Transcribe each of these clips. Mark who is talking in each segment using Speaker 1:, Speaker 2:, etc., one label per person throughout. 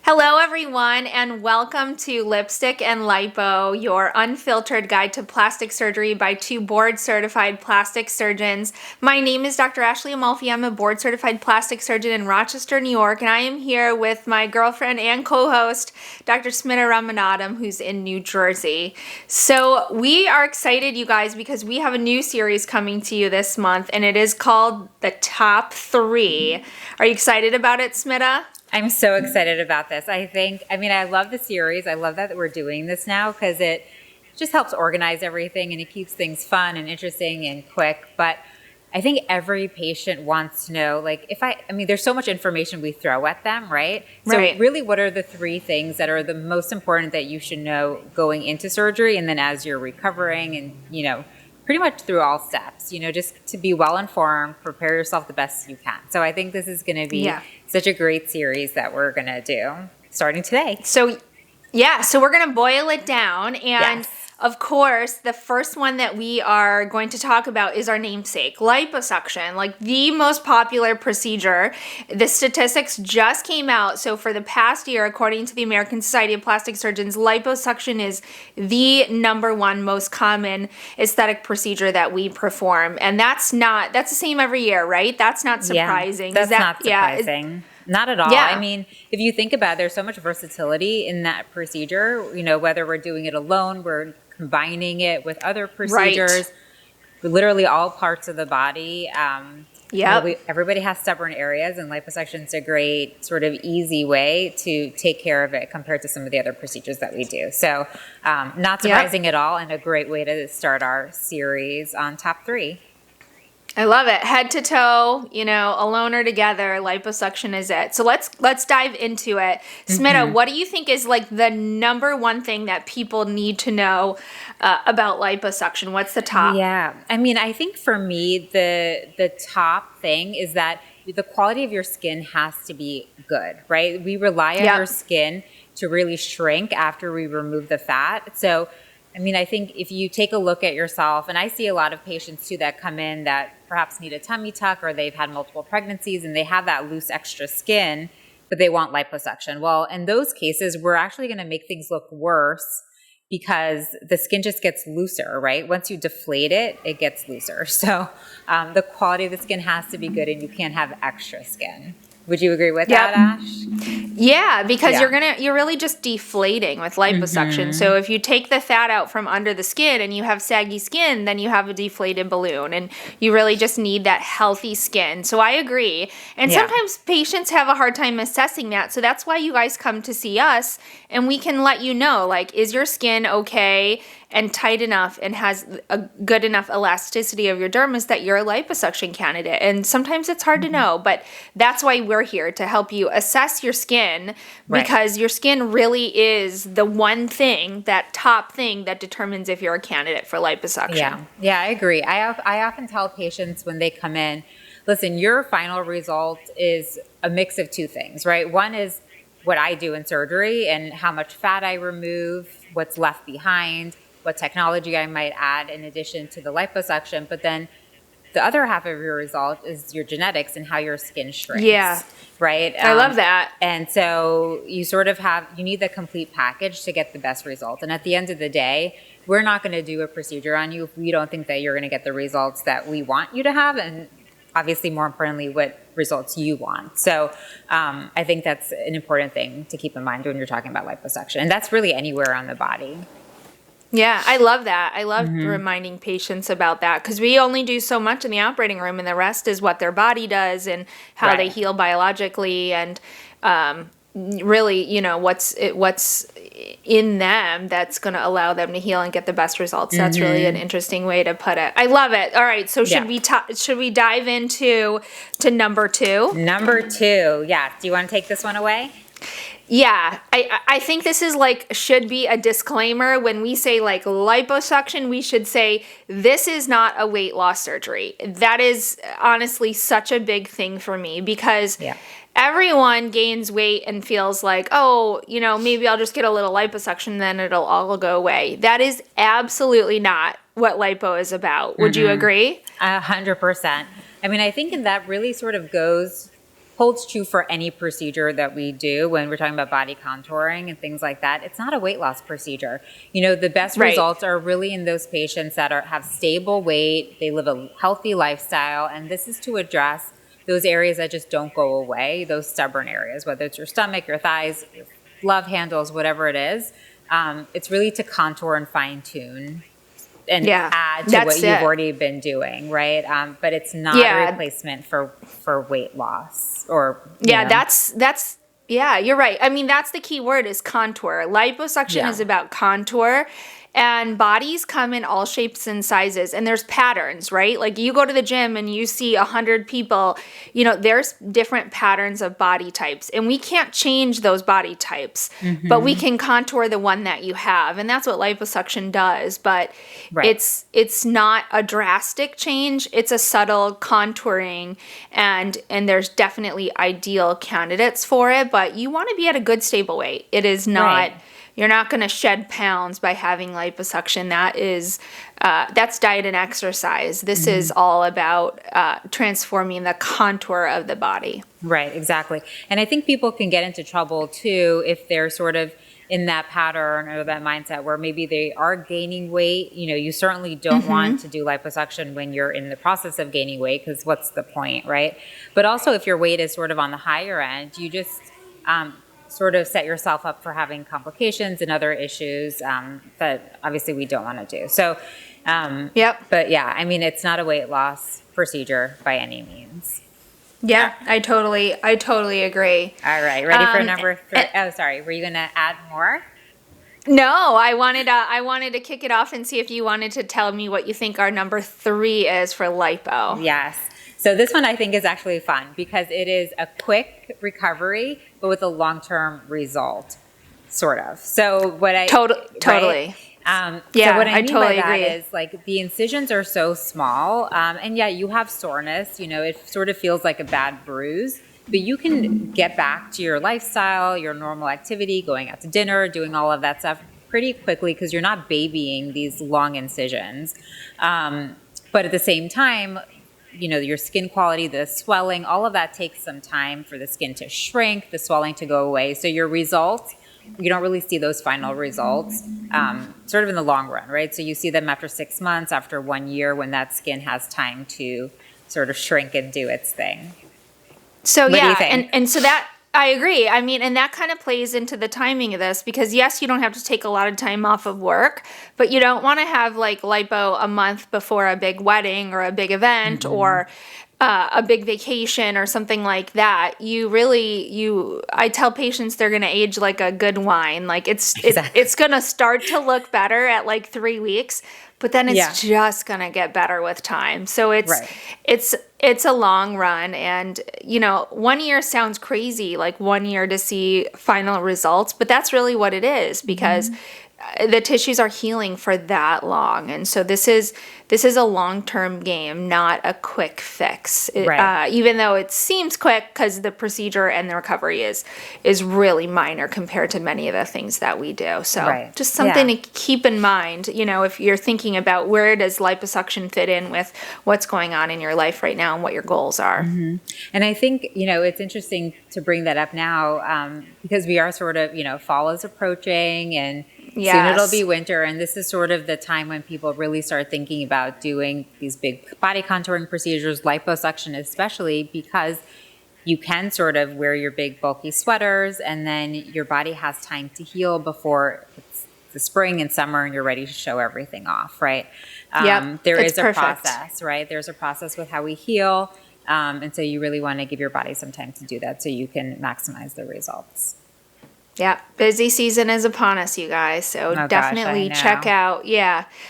Speaker 1: Hello, everyone, and welcome to Lipstick and Lipo, your unfiltered guide to plastic surgery by two board-certified plastic surgeons. My name is Dr. Ashley Amalfi. I'm a board-certified plastic surgeon in Rochester, New York, and I am here with my girlfriend and co-host, Dr. Smita Ramanathan, who's in New Jersey. So we are excited, you guys, because we have a new series coming to you this month, and it is called The Top 3. Are you excited about it, Smita?
Speaker 2: I'm so excited about this. I love the series. I love that we're doing this now because it just helps organize everything and it keeps things fun and interesting and quick. But I think every patient wants to know, there's so much information we throw at them, right? So really, what are the 3 things that are the most important that you should know going into surgery and then as you're recovering and, pretty much through all steps, just to be well informed, prepare yourself the best you can. So I think this is going to be such a great series that we're going to do starting today.
Speaker 1: So we're going to boil it down. And of course, the first one that we are going to talk about is our namesake, liposuction, like the most popular procedure. The statistics just came out. So for the past year, according to the American Society of Plastic Surgeons, liposuction is the number 1 most common aesthetic procedure that we perform. And that's the same every year, right? That's not surprising.
Speaker 2: That's not surprising. Not at all.
Speaker 1: Yeah.
Speaker 2: I mean, if you think about it, there's so much versatility in that procedure, whether we're doing it alone, we're combining it with other procedures, literally all parts of the body. Everybody has stubborn areas, and liposuction is a great sort of easy way to take care of it compared to some of the other procedures that we do. So not surprising at all, and a great way to start our series on top 3.
Speaker 1: I love it. Head to toe, alone or together, liposuction is it. So let's dive into it. Smita, what do you think is like the number 1 thing that people need to know about liposuction? What's the top?
Speaker 2: Yeah. I mean, I think for me, the top thing is that the quality of your skin has to be good, right? We rely on your skin to really shrink after we remove the fat. So I think if you take a look at yourself, and I see a lot of patients too that come in that perhaps need a tummy tuck or they've had multiple pregnancies and they have that loose extra skin, but they want liposuction. Well, in those cases, we're actually going to make things look worse because the skin just gets looser, right? Once you deflate it, it gets looser. So the quality of the skin has to be good and you can't have extra skin. Would you agree with that, Ash?
Speaker 1: Yeah, because you're really just deflating with liposuction. So if you take the fat out from under the skin and you have saggy skin, then you have a deflated balloon, and you really just need that healthy skin. So I agree. And sometimes patients have a hard time assessing that. So that's why you guys come to see us, and we can let you know, like, is your skin okay and tight enough and has a good enough elasticity of your dermis that you're a liposuction candidate. And sometimes it's hard to know, but that's why we're here to help you assess your skin, because your skin really is the one thing, that top thing that determines if you're a candidate for liposuction.
Speaker 2: Yeah, I agree. I often tell patients when they come in, listen, your final result is a mix of 2 things, right? One is what I do in surgery and how much fat I remove, what's left behind, what technology I might add in addition to the liposuction. But then the other half of your result is your genetics and how your skin shrinks.
Speaker 1: Yeah.
Speaker 2: Right?
Speaker 1: I love that.
Speaker 2: And so you you need the complete package to get the best result. And at the end of the day, we're not going to do a procedure on you if we don't think that you're going to get the results that we want you to have. And obviously, more importantly, what results you want. So I think that's an important thing to keep in mind when you're talking about liposuction. And that's really anywhere on the body.
Speaker 1: Yeah, I love that. I love reminding patients about that because we only do so much in the operating room, and the rest is what their body does and how they heal biologically, and really, what's in them that's going to allow them to heal and get the best results. That's really an interesting way to put it. I love it. All right, so should we dive into number 2?
Speaker 2: Number 2, yeah. Do you want to take this one away?
Speaker 1: Yeah, I think this is should be a disclaimer. When we say liposuction, we should say this is not a weight loss surgery. That is honestly such a big thing for me because everyone gains weight and feels like, maybe I'll just get a little liposuction, then it'll all go away. That is absolutely not what lipo is about. Would you agree?
Speaker 2: 100%. I think that really sort of goes holds true for any procedure that we do when we're talking about body contouring and things like that. It's not a weight loss procedure. The best results are really in those patients that have stable weight, they live a healthy lifestyle, and this is to address those areas that just don't go away, those stubborn areas, whether it's your stomach, your thighs, your love handles, whatever it is. It's really to contour and fine tune and add to what you've already been doing, right? But it's not a replacement for weight loss or
Speaker 1: that's you're right. I mean, that's the key word is contour. Liposuction is about contour. And bodies come in all shapes and sizes, and there's patterns, right? Like you go to the gym and you see 100 people, there's different patterns of body types, and we can't change those body types, but we can contour the one that you have, and that's what liposuction does. But it's not a drastic change; it's a subtle contouring, and there's definitely ideal candidates for it. But you want to be at a good stable weight. It is not. Right. You're not going to shed pounds by having liposuction. That's diet and exercise. This is all about transforming the contour of the body.
Speaker 2: Right, exactly. And I think people can get into trouble too if they're sort of in that pattern or that mindset where maybe they are gaining weight. You certainly don't want to do liposuction when you're in the process of gaining weight, because what's the point, right? But also if your weight is sort of on the higher end, you just sort of set yourself up for having complications and other issues that obviously we don't want to do. So, but yeah, I mean, it's not a weight loss procedure by any means.
Speaker 1: Yeah, I totally agree.
Speaker 2: All right, ready for number 3? Oh, sorry, were you going to add more?
Speaker 1: No, I wanted to kick it off and see if you wanted to tell me what you think our number 3 is for lipo.
Speaker 2: Yes. So this one I think is actually fun because it is a quick recovery, but with a long-term result, sort of. So what I
Speaker 1: totally.
Speaker 2: Right? So what I mean by that is like the incisions are so small, and you have soreness. It sort of feels like a bad bruise, but you can get back to your lifestyle, your normal activity, going out to dinner, doing all of that stuff pretty quickly because you're not babying these long incisions. But at the same time, your skin quality, the swelling, all of that takes some time for the skin to shrink, the swelling to go away. So your results, you don't really see those final results sort of in the long run, right? So you see them after 6 months, after 1 year, when that skin has time to sort of shrink and do its thing.
Speaker 1: So
Speaker 2: what do you think?
Speaker 1: And so that I agree. I mean, and that kind of plays into the timing of this because yes, you don't have to take a lot of time off of work, but you don't want to have like lipo a month before a big wedding or a big event or a big vacation or something like that. I tell patients they're going to age like a good wine. Like it's going to start to look better at like 3 weeks, but then it's just going to get better with time. So it's a long run. And, 1 year sounds crazy, like 1 year to see final results, but that's really what it is because the tissues are healing for that long. And so this is a long-term game, not a quick fix. Even though it seems quick because the procedure and the recovery is really minor compared to many of the things that we do. So just something to keep in mind, if you're thinking about where does liposuction fit in with what's going on in your life right now and what your goals are.
Speaker 2: And I think, it's interesting to bring that up now because we are sort of, fall is approaching and soon it'll be winter, and this is sort of the time when people really start thinking about doing these big body contouring procedures, liposuction especially, because you can sort of wear your big bulky sweaters and then your body has time to heal before it's the spring and summer and you're ready to show everything off, right? There is a process, right? There's a process with how we heal, and so you really want to give your body some time to do that so you can maximize the results.
Speaker 1: Yeah, busy season is upon us, you guys. So definitely check out,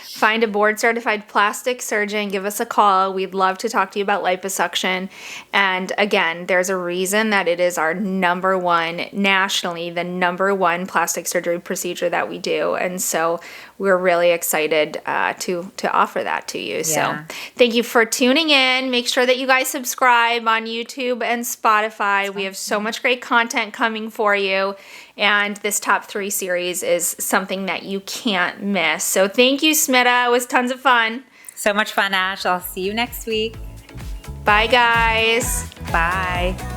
Speaker 1: find a board certified plastic surgeon, give us a call. We'd love to talk to you about liposuction. And again, there's a reason that it is our number one, nationally, the number one plastic surgery procedure that we do. And so we're really excited to offer that to you. So thank you for tuning in. Make sure that you guys subscribe on YouTube and Spotify. We have so much great content coming for you. And this top 3 series is something that you can't miss. So thank you, Smita. It was tons of fun.
Speaker 2: So much fun, Ash. I'll see you next week.
Speaker 1: Bye, guys.
Speaker 2: Bye.